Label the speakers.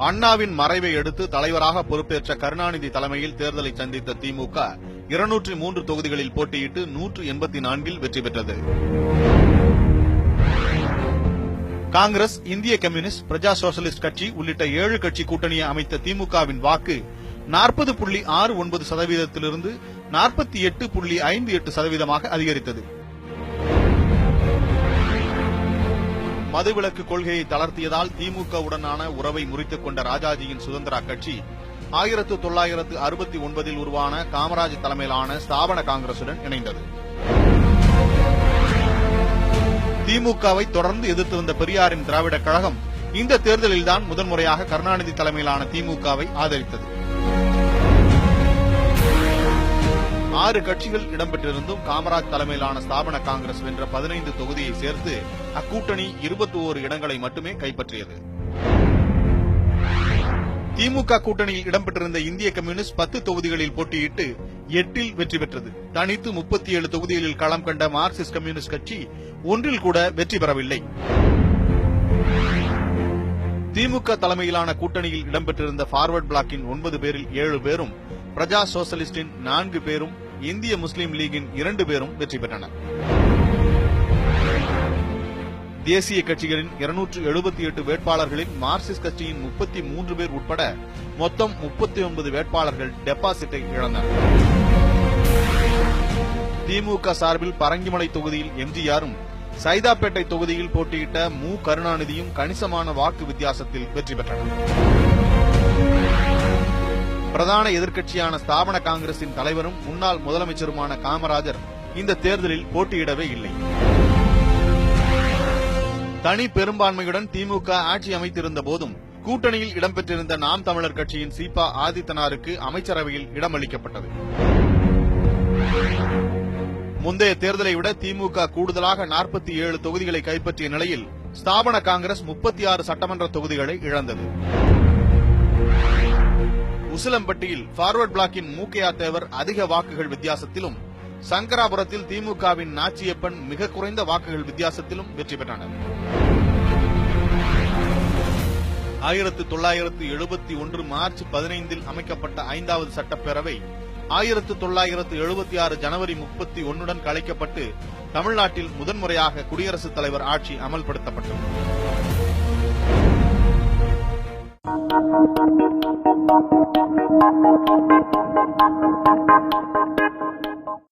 Speaker 1: அண்ணாவின் மறைவை அடுத்து தலைவராக பொறுப்பேற்ற கருணாநிதி தலைமையில் தேர்தலை சந்தித்த திமுக 203 தொகுதிகளில் போட்டியிட்டு 184 வெற்றி பெற்றது. காங்கிரஸ், இந்திய கம்யூனிஸ்ட், பிரஜா சோசலிஸ்ட் கட்சி உள்ளிட்ட 7 கட்சி கூட்டணியை அமைத்த திமுகவின் வாக்கு 40.69% 48.58% அதிகரித்தது. மதுவிலக்கு கொள்கையை தளர்த்தியதால் திமுகவுடனான உறவை முறித்துக் கொண்ட ராஜாஜியின் சுதந்திரா கட்சி 1969 உருவான காமராஜ் தலைமையிலான ஸ்தாபன காங்கிரசுடன் இணைந்தது. திமுகவை தொடர்ந்து எதிர்த்து வந்த பெரியாரின் திராவிட கழகம் இந்த தேர்தலில்தான் முதன்முறையாக கருணாநிதி தலைமையிலான திமுகவை ஆதரித்தது. 6 கட்சிகள் இடம்பெற்றிருந்தும் காமராஜ் தலைமையிலான ஸ்தாபன காங்கிரஸ் வென்ற 15 தொகுதியை சேர்த்து அக்கூட்டணி 21 இடங்களை மட்டுமே கைப்பற்றியது. திமுக கூட்டணியில் இடம்பெற்றிருந்த இந்திய கம்யூனிஸ்ட் 10 தொகுதிகளில் போட்டியிட்டு 8 வெற்றி பெற்றது. தனித்து 37 தொகுதிகளில் களம் கண்ட மார்க்சிஸ்ட் கம்யூனிஸ்ட் கட்சி ஒன்றில் கூட வெற்றி பெறவில்லை. திமுக தலைமையிலான கூட்டணியில் இடம்பெற்றிருந்த பார்வர்ட் பிளாக்கின் 9 பேரில் 7 பேரும், பிரஜா சோசலிஸ்டின் 4 பேரும், இந்திய முஸ்லீம் லீகின் 2 பேரும் வெற்றி பெற்றனர். தேசிய கட்சிகளின் 278 வேட்பாளர்களில் மார்க்சிஸ்ட் கட்சியின் 33 பேர் உட்பட மொத்தம் 39 வேட்பாளர்கள் டெபாசிட்டை இழந்தனர். திமுக சார்பில் பரங்கிமலை தொகுதியில் எம்ஜிஆரும், சைதாப்பேட்டை தொகுதியில் போட்டியிட்ட மு. கருணாநிதியும் கணிசமான வாக்கு வித்தியாசத்தில் வெற்றி பெற்றனர். பிரதான எதிர்க்கட்சியான ஸ்தாபன காங்கிரசின் தலைவரும் முன்னாள் முதலமைச்சருமான காமராஜர் இந்த தேர்தலில் போட்டியிடவே இல்லை. தனி பெரும்பான்மையுடன் திமுக ஆட்சி அமைத்திருந்த போதும் கூட்டணியில் இடம்பெற்றிருந்த நாம் தமிழர் கட்சியின் சீபா ஆதித்தனாருக்கு அமைச்சரவையில் இடமளிக்கப்பட்டது. முந்தைய தேர்தலை விட திமுக கூடுதலாக 47 தொகுதிகளை கைப்பற்றிய நிலையில் ஸ்தாபன காங்கிரஸ் 36 சட்டமன்ற தொகுதிகளை இழந்தது. உசிலம்பட்டியில் பார்வர்ட் பிளாக்கின் மூக்கையா தேவர் அதிக வாக்குகள் வித்தியாசத்திலும், சங்கராபுரத்தில் திமுகவின் நாச்சியப்பன் மிக குறைந்த வாக்குகள் வித்தியாசத்திலும் வெற்றி பெற்றனர். 1971 மார்ச் 15 அமைக்கப்பட்ட 5வது சட்டப்பேரவை 1976 ஜனவரி 31 கலைக்கப்பட்டு தமிழ்நாட்டில் முதன்முறையாக குடியரசுத் தலைவர் ஆட்சி அமல்படுத்தப்பட்டது.